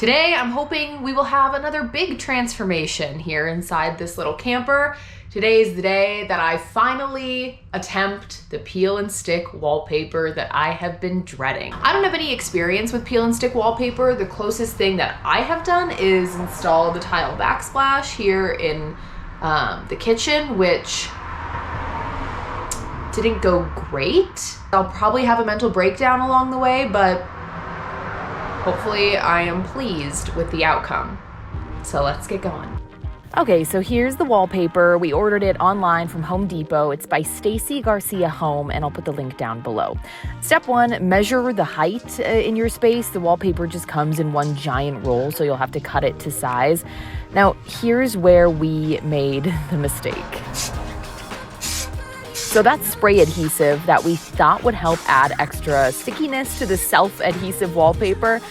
Today, I'm hoping we will have another big transformation here inside this little camper. Today is the day that I finally attempt the peel and stick wallpaper that I have been dreading. I don't have any experience with peel and stick wallpaper. The closest thing that I have done is install the tile backsplash here in the kitchen, which didn't go great. I'll probably have a mental breakdown along the way, but hopefully I am pleased with the outcome. So let's get going. Okay, so here's the wallpaper. We ordered it online from Home Depot. It's by Stacy Garcia Home, and I'll put the link down below. Step one, measure the height in your space. The wallpaper just comes in one giant roll, so you'll have to cut it to size. Now, here's where we made the mistake. So that's spray adhesive that we thought would help add extra stickiness to the self-adhesive wallpaper.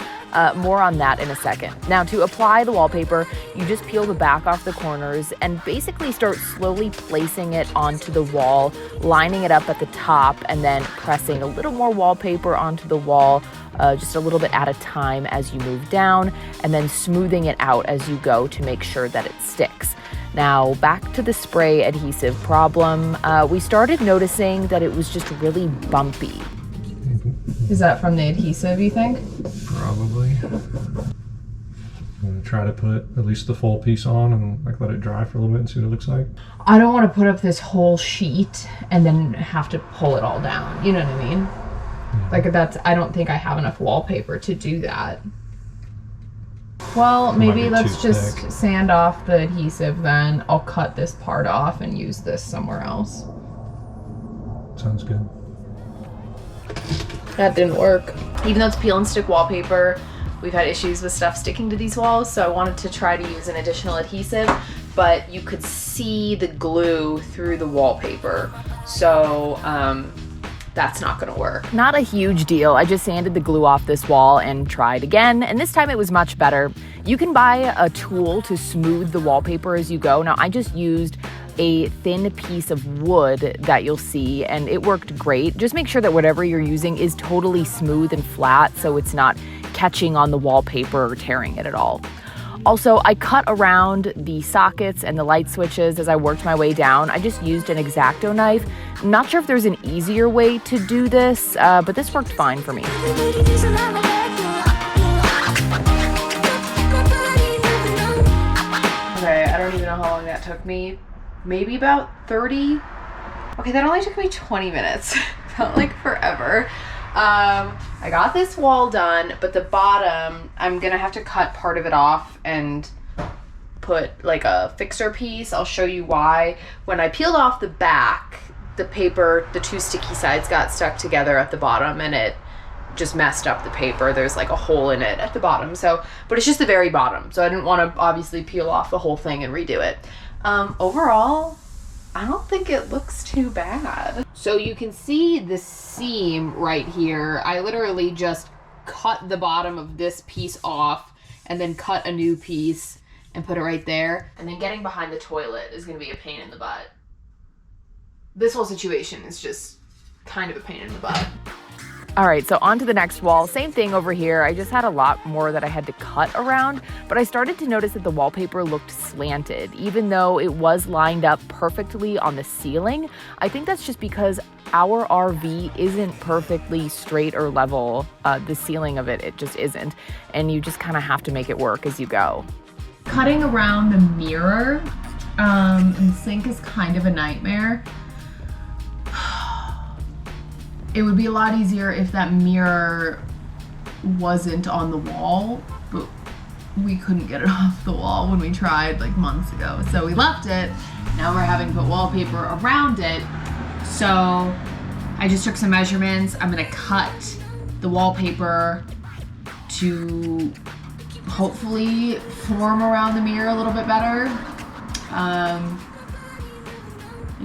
More on that in a second. Now, to apply the wallpaper, you just peel the back off the corners and basically start slowly placing it onto the wall, lining it up at the top, and then pressing a little more wallpaper onto the wall, just a little bit at a time as you move down, and then smoothing it out as you go to make sure that it sticks. Now, back to the spray adhesive problem. We started noticing that it was just really bumpy. Is that from the adhesive, you think? Probably. I'm gonna try to put at least the full piece on and let it dry for a little bit and see what it looks like. I don't want to put up this whole sheet and then have to pull it all down. You know what I mean? Yeah. I don't think I have enough wallpaper to do that. Well, maybe let's just sand off the adhesive then. I'll cut this part off and use this somewhere else. Sounds good. That didn't work. Even though it's peel and stick wallpaper, we've had issues with stuff sticking to these walls, so I wanted to try to use an additional adhesive, but you could see the glue through the wallpaper. So that's not gonna work. Not a huge deal. I just sanded the glue off this wall and tried again, and this time it was much better. You can buy a tool to smooth the wallpaper as you go. Now, I just used a thin piece of wood that you'll see, and it worked great. Just make sure that whatever you're using is totally smooth and flat so it's not catching on the wallpaper or tearing it at all. Also, I cut around the sockets and the light switches as I worked my way down. I just used an X-Acto knife. I'm not sure if there's an easier way to do this, but this worked fine for me. Okay, I don't even know how long that took me. Maybe about 30. Okay, that only took me 20 minutes. Felt like forever. I got this wall done, but the bottom, I'm gonna have to cut part of it off and put like a fixer piece. I'll show you why. When I peeled off the back, the paper, the two sticky sides got stuck together at the bottom and it just messed up the paper. There's like a hole in it at the bottom. But it's just the very bottom. So I didn't want to obviously peel off the whole thing and redo it. Overall, I don't think it looks too bad. So you can see the seam right here. I literally just cut the bottom of this piece off and then cut a new piece and put it right there. And then getting behind the toilet is gonna be a pain in the butt. This whole situation is just kind of a pain in the butt. All right, so on to the next wall. Same thing over here. I just had a lot more that I had to cut around, but I started to notice that the wallpaper looked slanted, even though it was lined up perfectly on the ceiling. I think that's just because our RV isn't perfectly straight or level. The ceiling of it just isn't, and you just kind of have to make it work as you go. Cutting around the mirror and the sink is kind of a nightmare. It would be a lot easier if that mirror wasn't on the wall, but we couldn't get it off the wall when we tried like months ago. So we left it. Now we're having to put wallpaper around it. So I just took some measurements. I'm gonna cut the wallpaper to hopefully form around the mirror a little bit better. And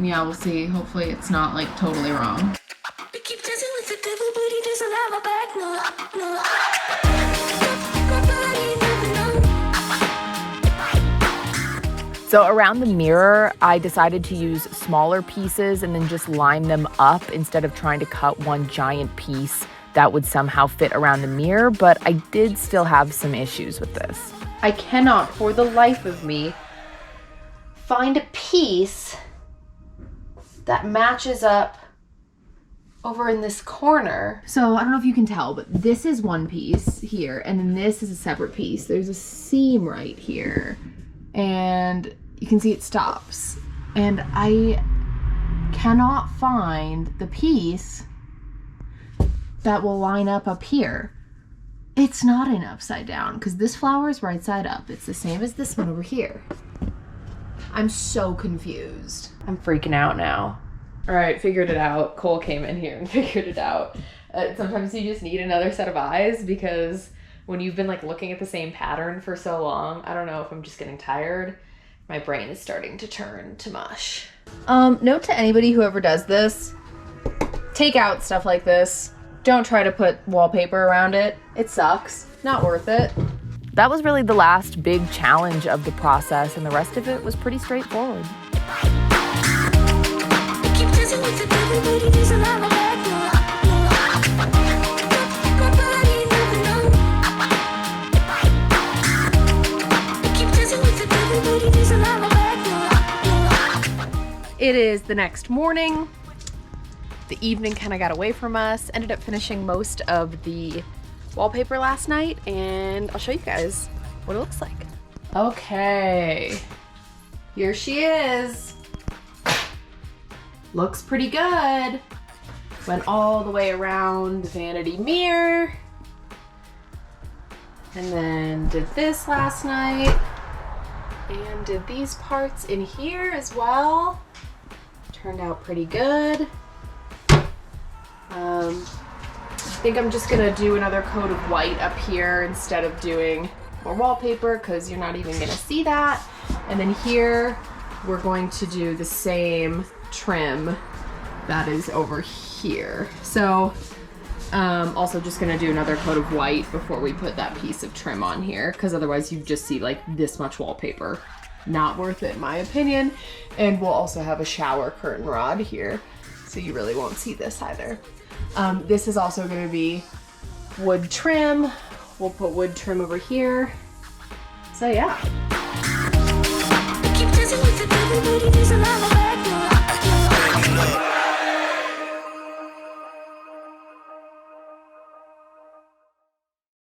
yeah, we'll see. Hopefully it's not like totally wrong. So around the mirror, I decided to use smaller pieces and then just line them up instead of trying to cut one giant piece that would somehow fit around the mirror, but I did still have some issues with this. I cannot, for the life of me, find a piece that matches up over in this corner. So I don't know if you can tell, but this is one piece here, and then this is a separate piece. There's a seam right here, and you can see it stops. And I cannot find the piece that will line up here. It's not an upside down because this flower is right side up. It's the same as this one over here. I'm so confused. I'm freaking out now. All right, figured it out. Cole came in here and figured it out. Sometimes you just need another set of eyes because when you've been like looking at the same pattern for so long, I don't know if I'm just getting tired. My brain is starting to turn to mush. Note to anybody who ever does this, take out stuff like this. Don't try to put wallpaper around it. It sucks. Not worth it. That was really the last big challenge of the process, and the rest of it was pretty straightforward. It is the next morning. The evening kind of got away from us. Ended up finishing most of the wallpaper last night, and I'll show you guys what it looks like. Okay, here she is. Looks pretty good. Went all the way around the vanity mirror, and then did this last night, and did these parts in here as well. Turned out pretty good. I think I'm just gonna do another coat of white up here instead of doing more wallpaper because you're not even gonna see that. And then here, we're going to do the same trim that is over here. So, also just gonna do another coat of white before we put that piece of trim on here because otherwise you just see like this much wallpaper. Not worth it in my opinion. And we'll also have a shower curtain rod here, so you really won't see this either. This is also going to be wood trim. We'll put wood trim over here. So yeah.